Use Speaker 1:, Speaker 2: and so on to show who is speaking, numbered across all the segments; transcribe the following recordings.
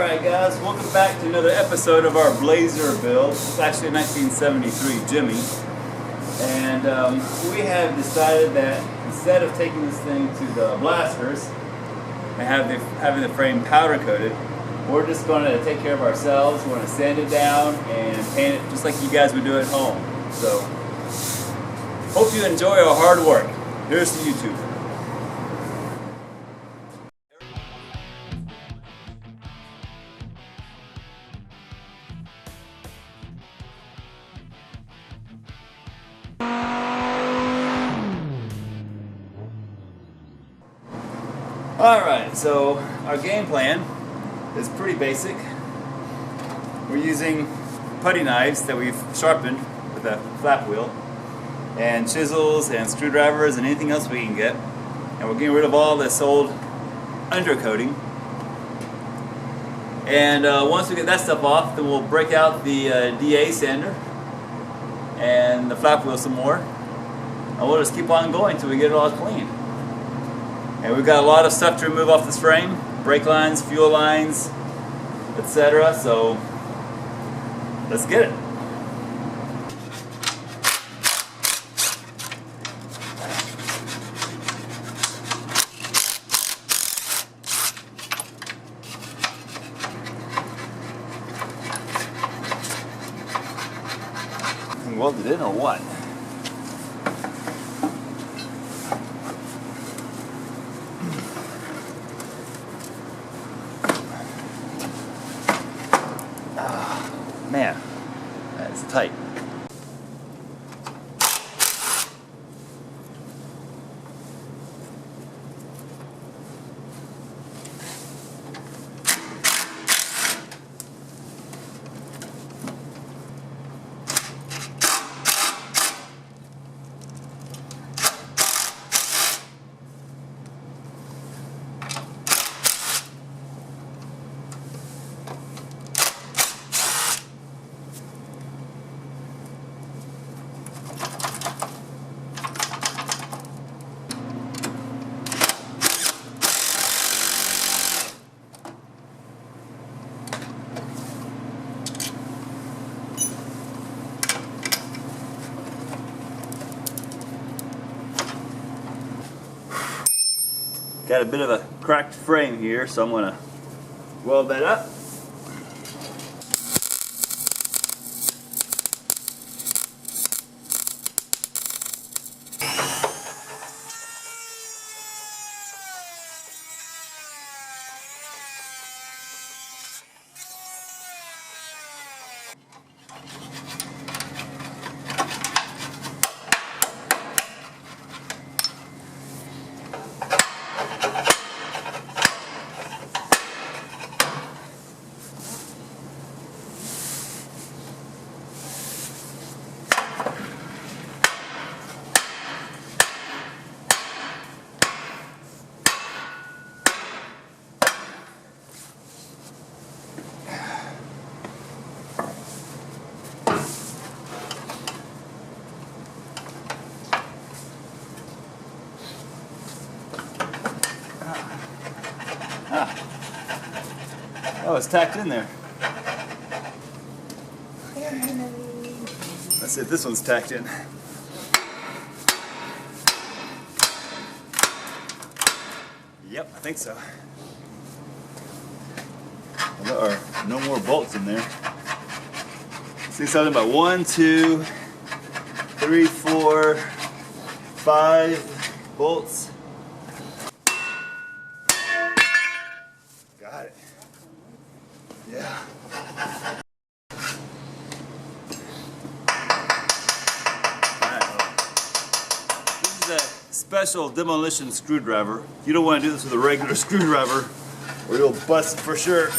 Speaker 1: Alright guys, welcome back to another episode of our Blazer build. It's actually a 1973 Jimmy. And we have decided that instead of taking this thing to the blasters and having the frame powder coated, we're just going to take care of ourselves. We're going to sand it down and paint it just like you guys would do at home. So, hope you enjoy our hard work. Here's to YouTube. Alright, so our game plan is pretty basic. We're using putty knives that we've sharpened with a flap wheel, and chisels and screwdrivers and anything else we can get. And we're getting rid of all this old undercoating. And once we get that stuff off, then we'll break out the DA sander and the flap wheel some more. And we'll just keep on going until we get it all clean. And we've got a lot of stuff to remove off this frame, brake lines, fuel lines, etc. So let's get it. Welded in or what? Man, that's tight. Got a bit of a cracked frame here, so I'm going to weld that up. Oh, it's tacked in there. Let's see if this one's tacked in. Yep, I think so. Well, there are no more bolts in there. See something about 1, 2, 3, 4, 5 bolts. Got it. Yeah. This is a special demolition screwdriver. You don't want to do this with a regular screwdriver or you'll bust for sure.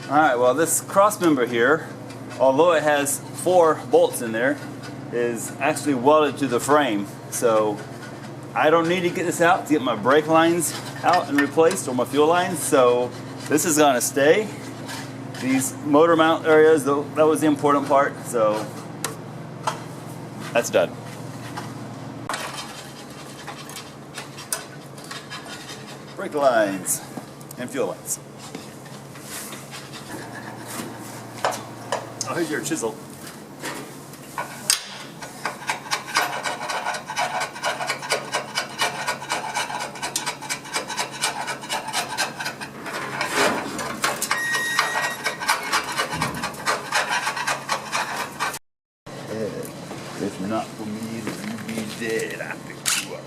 Speaker 1: Alright, well this cross member here, although it has 4 bolts in there, is actually welded to the frame. So I don't need to get this out to get my brake lines out and replaced, or my fuel lines, so this is going to stay. These motor mount areas, though, that was the important part, so that's done. Brake lines and fuel lines. Oh, here's your chisel. If not for me, you'd be dead. I picked you up,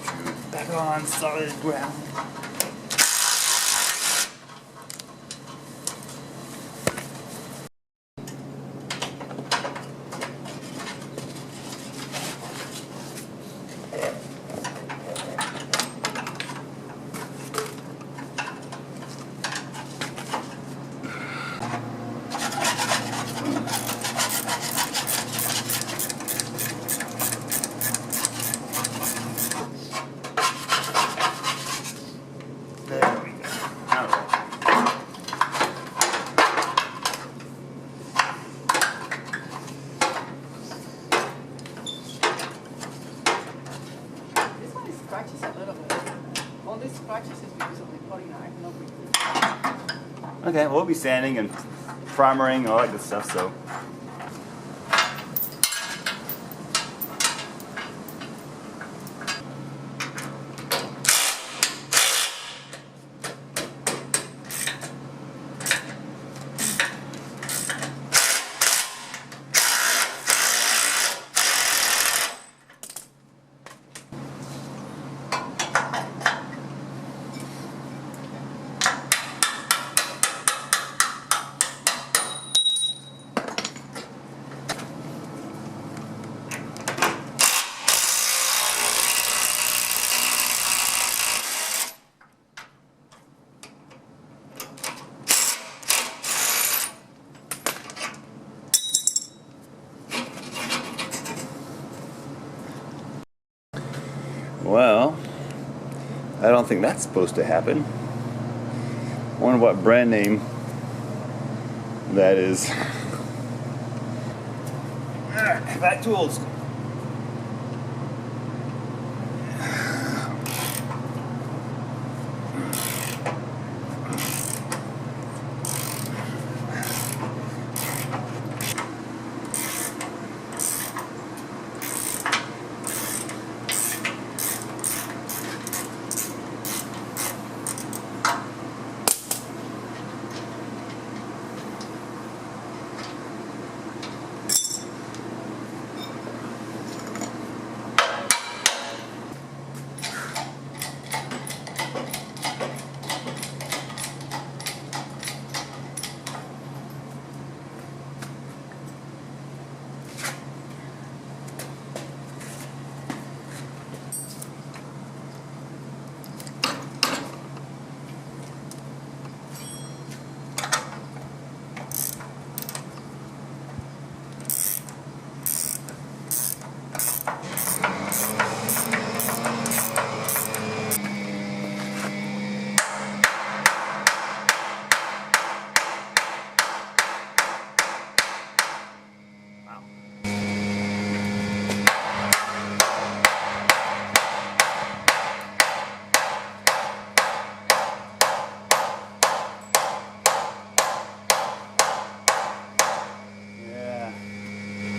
Speaker 1: put you back on solid ground.
Speaker 2: Scratches a little bit. All these scratches is because of the cutting knife, no big deal.
Speaker 1: Okay, we'll be sanding and primering, all that good stuff, so. Well, I don't think that's supposed to happen. I wonder what brand name that is. Alright, back to old school.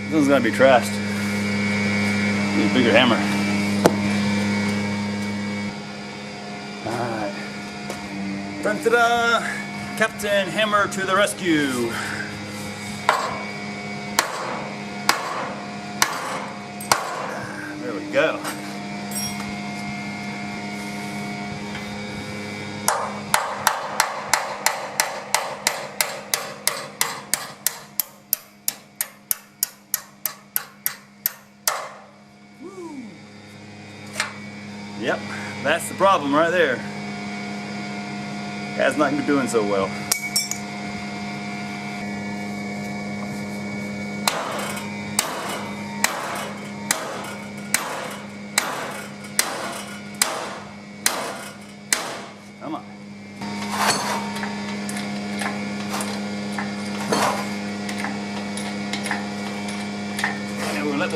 Speaker 1: This one's gonna be trashed. Need a bigger hammer. Alright. Dun-ta-da! Captain Hammer to the rescue. There we go. Yep, that's the problem right there. Has not been doing so well. Come on.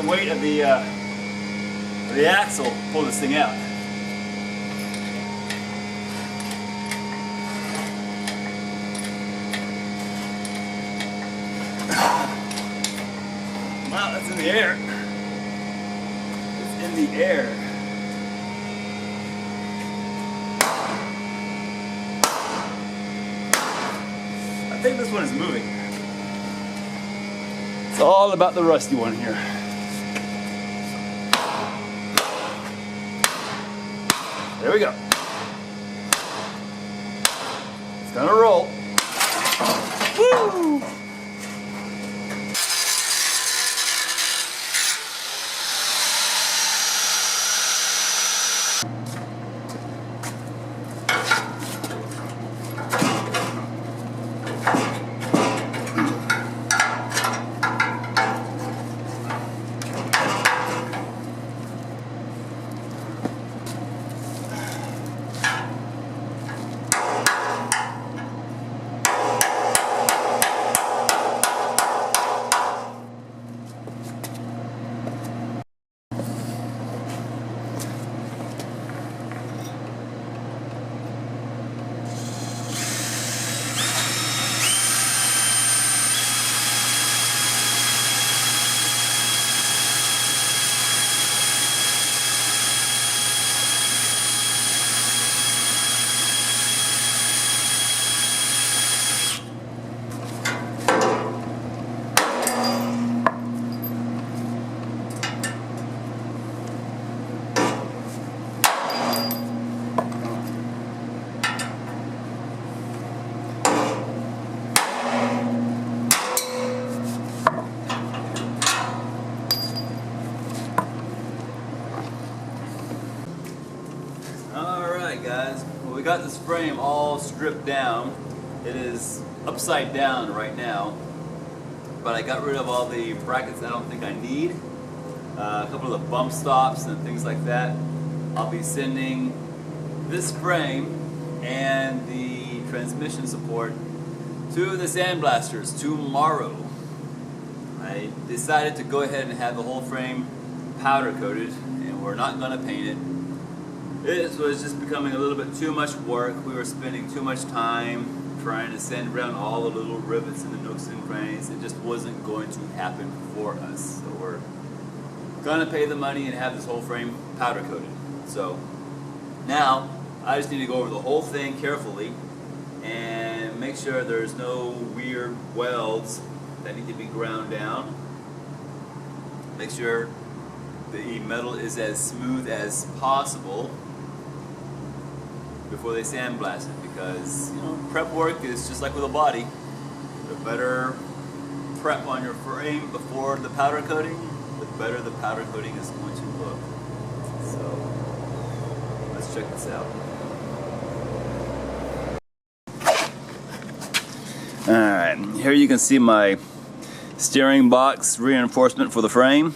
Speaker 1: weight of the axle pull this thing out. Wow, that's in the air. It's in the air. I think this one is moving. It's all about the rusty one here. There we go. It's gonna roll. Woo! Guys, well, we got this frame all stripped down. It is upside down right now, but I got rid of all the brackets I don't think I need, a couple of the bump stops and things like that. I'll be sending this frame and the transmission support to the sandblasters tomorrow. I decided to go ahead and have the whole frame powder coated, and we're not going to paint it. This was just becoming a little bit too much work. We were spending too much time trying to sand around all the little rivets and the nooks and crannies. It just wasn't going to happen for us. So we're gonna pay the money and have this whole frame powder coated. So now I just need to go over the whole thing carefully and make sure there's no weird welds that need to be ground down. Make sure the metal is as smooth as possible before they sandblast it, because prep work is just like with a body. The better prep on your frame before the powder coating, the better the powder coating is going to look. So let's check this out. Alright, here you can see my steering box reinforcement for the frame.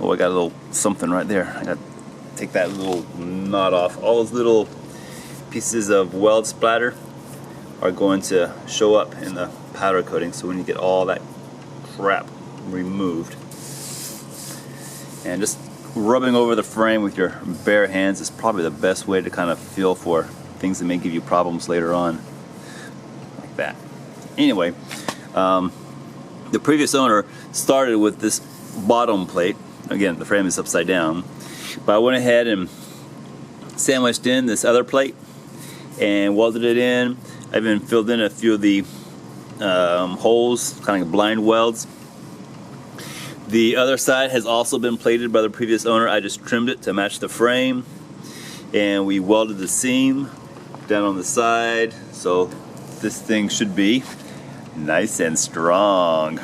Speaker 1: Oh, I got a little something right there. I got to take that little knot off. All those little pieces of weld splatter are going to show up in the powder coating, so we need to get all that crap removed. And just rubbing over the frame with your bare hands is probably the best way to kind of feel for things that may give you problems later on, like that. Anyway, the previous owner started with this bottom plate. Again, the frame is upside down, but I went ahead and sandwiched in this other plate and welded it in. I even filled in a few of the holes, kind of like blind welds. The other side has also been plated by the previous owner. I just trimmed it to match the frame, and we welded the seam down on the side, so this thing should be nice and strong.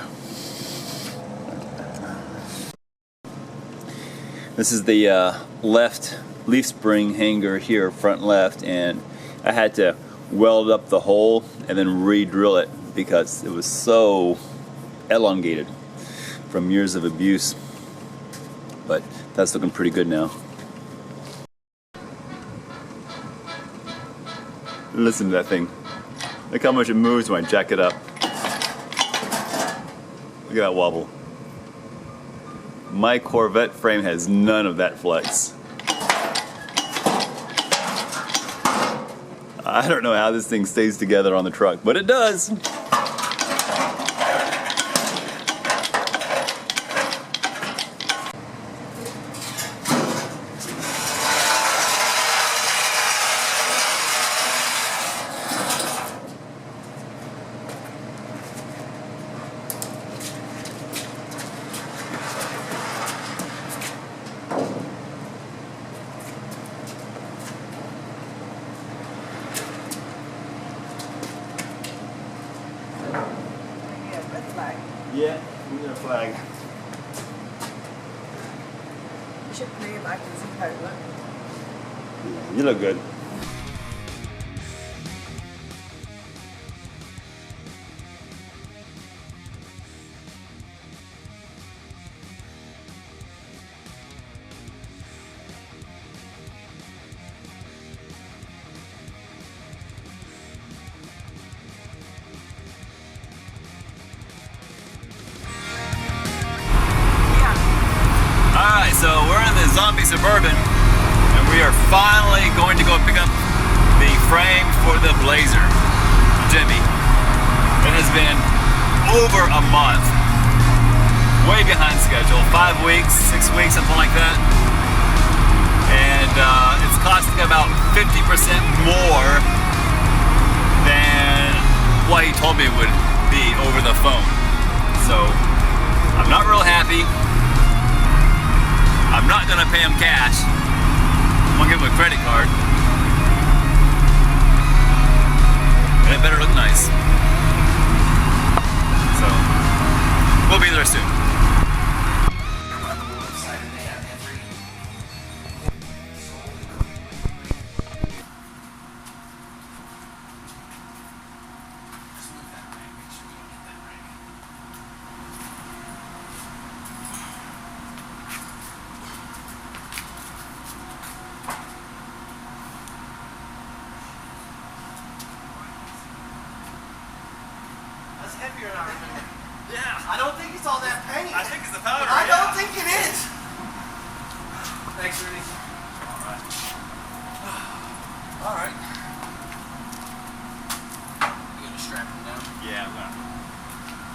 Speaker 1: This is the left leaf spring hanger here, front left, and I had to weld up the hole and then re-drill it because it was so elongated from years of abuse. But that's looking pretty good now. Listen to that thing. Look how much it moves when I jack it up. Look at that wobble. My Corvette frame has none of that flex. I don't know how this thing stays together on the truck, but it does. Yeah, we need a flag.
Speaker 2: You should play it back and see how it looks.
Speaker 1: You look good. So we're in the Zombie Suburban, and we are finally going to go pick up the frame for the Blazer Jimmy. It has been over a month, way behind schedule, 5 weeks, 6 weeks, something like that. And it's costing about 50% more than what he told me it would be over the phone. So I'm not real happy. I'm not gonna pay him cash. I'm gonna give him a credit card. And it better look nice. So, we'll be there soon.
Speaker 3: Heavier than I remember.
Speaker 4: Yeah.
Speaker 3: I don't think it's all that paint.
Speaker 4: I think it's the powder.
Speaker 3: I don't think it is. Thanks, Rudy.
Speaker 4: Alright.
Speaker 3: Alright. You gonna strap him down?
Speaker 4: Yeah, I'm gonna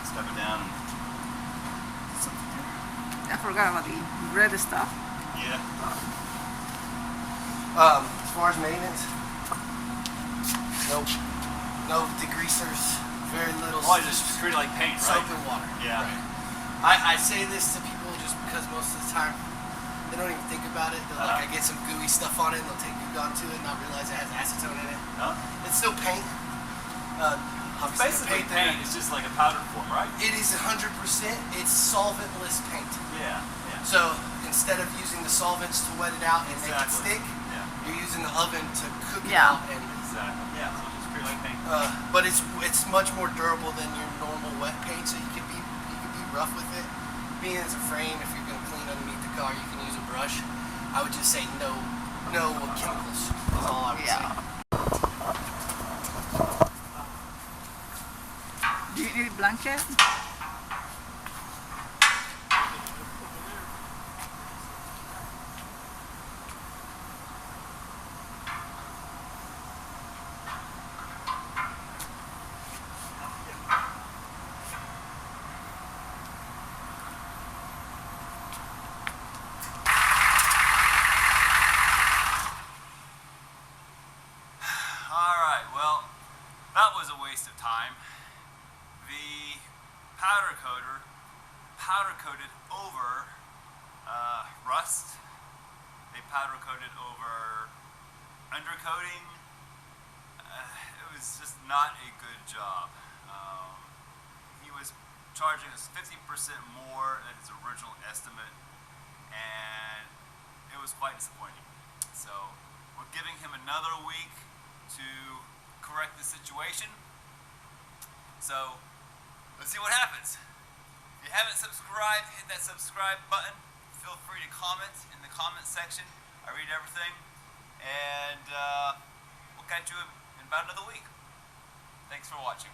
Speaker 4: step it down.
Speaker 2: I forgot about the red stuff.
Speaker 4: Yeah.
Speaker 3: As far as maintenance, no degreasers. Very little.
Speaker 4: Well, I just treat it like paint, right?
Speaker 3: Soap and water.
Speaker 4: Yeah.
Speaker 3: Right. I say this to people just because most of the time they don't even think about it. They're like, I get some gooey stuff on it, and they'll take Goo Gone to it and not realize it has acetone in it.
Speaker 4: No?
Speaker 3: It's still paint.
Speaker 4: Basically, paint is just like a powdered form, right?
Speaker 3: It is 100%. It's solventless paint.
Speaker 4: Yeah. Yeah.
Speaker 3: So instead of using the solvents to wet it out and make it stick,
Speaker 4: Yeah.
Speaker 3: you're using the oven to cook it
Speaker 2: Yeah.
Speaker 3: out. And
Speaker 4: Exactly. Yeah. So just treat it like paint.
Speaker 3: but it's much more durable than your normal wet paint, so you can be rough with it. Being as a frame, if you're gonna clean underneath the car, you can use a brush. I would just say no chemicals. Is all I would say.
Speaker 2: Do you need a blanket?
Speaker 1: That was a waste of time. The powder coated over rust. They powder coated over undercoating. It was just not a good job. He was charging us 50% more than his original estimate, and it was quite disappointing. So we're giving him another week to correct the situation. So let's see what happens. If you haven't subscribed, hit that subscribe button. Feel free to comment in the comment section. I read everything, and we'll catch you in about another week. Thanks for watching.